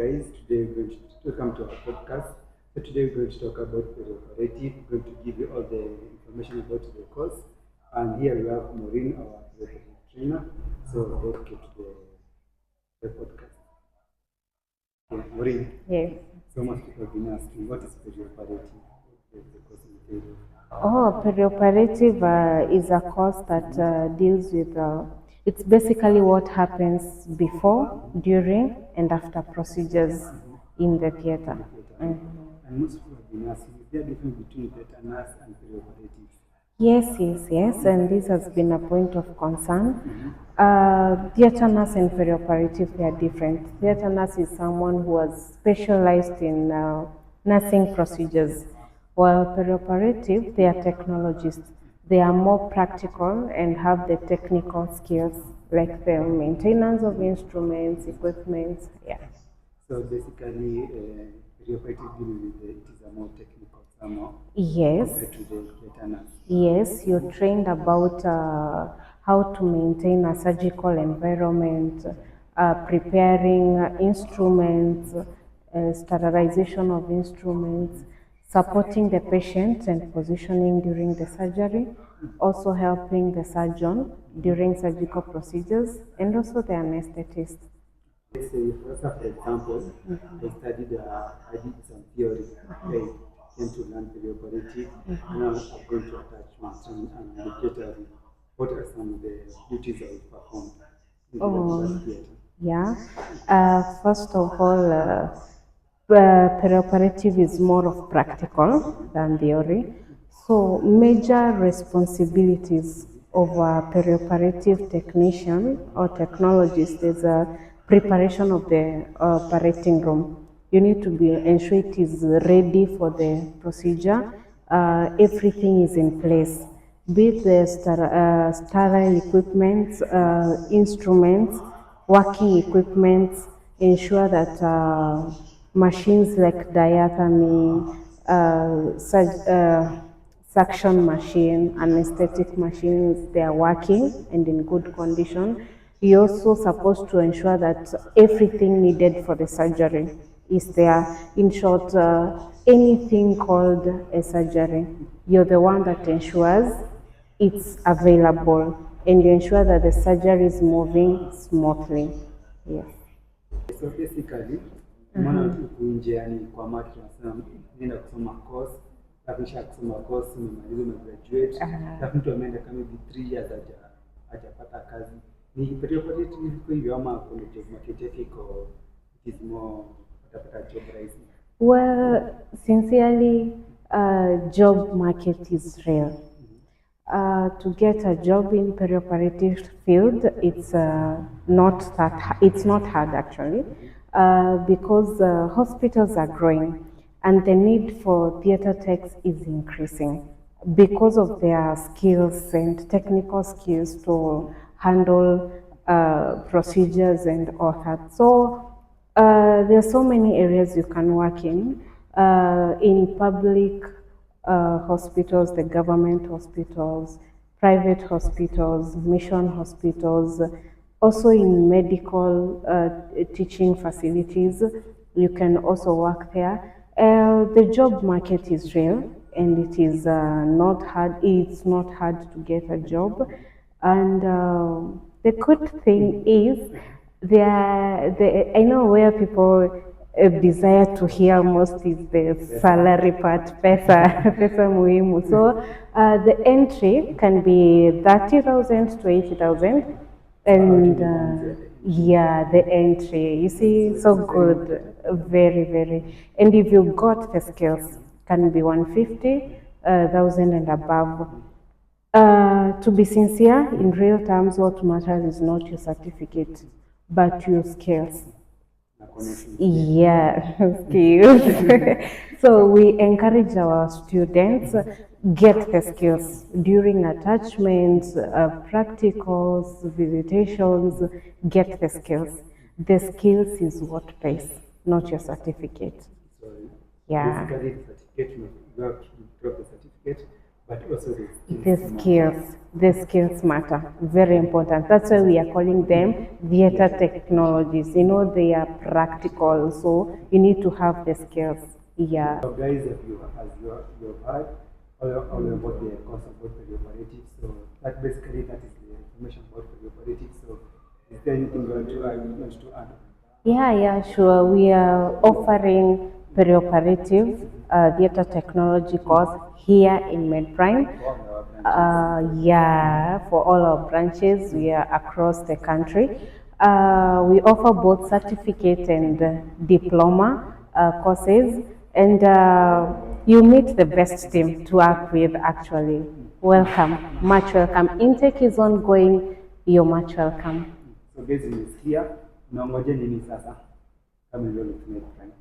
guys, today we're going to welcome to our podcast. So today we're going to talk about Peri-Operative. We're going to give you all the information about the course. And here we have Maureen, our Peri-Operative trainer. So let's get to the podcast. Okay, Maureen. Yes. So much people have been asking, what is Peri-Operative? Peri-operative is a course that deals with, it's basically what happens before, during, and after procedures in the theater. And most people have been asking, is there a difference between theater nurse and peri-operative? Yes, and this has been a point of concern. Theater nurse and peri-operative, they are different. Theater nurse is someone who has specialized in nursing procedures, while peri-operative, they are technologists. They are more practical and have the technical skills, like the maintenance of instruments, equipment, yeah. So basically, peri-operative dealing with it is a more technical somehow. Yes. Compared to the theater nurse. Yes, you're trained about how to maintain a surgical environment, preparing instruments, sterilization of instruments, supporting the patient and positioning during the surgery, also helping the surgeon during surgical procedures, and also the anesthetist. Let's say, for example, I did some theory. I came to learn peri-operative, and now I'm going to attachments and catering. What are some of the duties I will perform in the theater? Yeah. First of all, peri-operative is more of practical than theory. So major responsibilities of a peri-operative technician or technologist is a preparation of the operating room. You need to ensure it is ready for the procedure. Everything is in place, be it the sterile equipment, instruments, working equipment, ensure that machines like diathermy, suction machine, anesthetic machines, they are working and in good condition. You're also supposed to ensure that everything needed for the surgery is there. In short, anything called a surgery, you're the one that ensures it's available and you ensure that the surgery is moving smoothly. Yes. So basically, maana huku nje yani kwa maki tunasema nenda kusoma course, kisha kusoma course umemaliza umegraduate, na mtu ameenda kama 3 years hajapata kazi. Ni peri-operative iko hivyo ama kuna job market yake iko more utapata job rahisi? Well, sincerely, job market is real. To get a job in peri-operative field, it's not hard actually, because hospitals are growing and the need for theater techs is increasing because of their skills and technical skills to handle procedures and all that. So there are so many areas you can work in public hospitals, the government hospitals, private hospitals, mission hospitals, also in medical teaching facilities. You can also work there. The job market is real and it is not hard. It's not hard to get a job. And the good thing is, I know where people desire to hear most is the salary part, pesa muhimu. So the entry can be 30,000 to 80,000, and yeah, the entry. You see, so good, very. And if you got the skills, can be 150,000 and above. To be sincere, in real terms, what matters is not your certificate, but your skills. Yeah, skills. So we encourage our students get the skills during attachments, practicals, visitations. Get the skills. The skills is what pays, not your certificate. Yeah. Basically, the certificate, you have to drop the certificate, but also the skills. the skills matter, very important. That's why we are calling them theater technologies. You know, they are practical, so you need to have the skills. Yeah. So guys, if you have heard all about the course about Peri-Operative, so that basically that is the information about Peri-Operative. So is there anything you want to add? Yeah, sure. We are offering Peri-Operative theater technology course here in MedPrime. For all our branches, we are across the country. We offer both certificate and diploma courses, and you meet the best team to work with actually. Welcome, much welcome. Intake is ongoing, you're much welcome. So guys, is here. Naongoje nini sasa? Kama ndio MedPrime.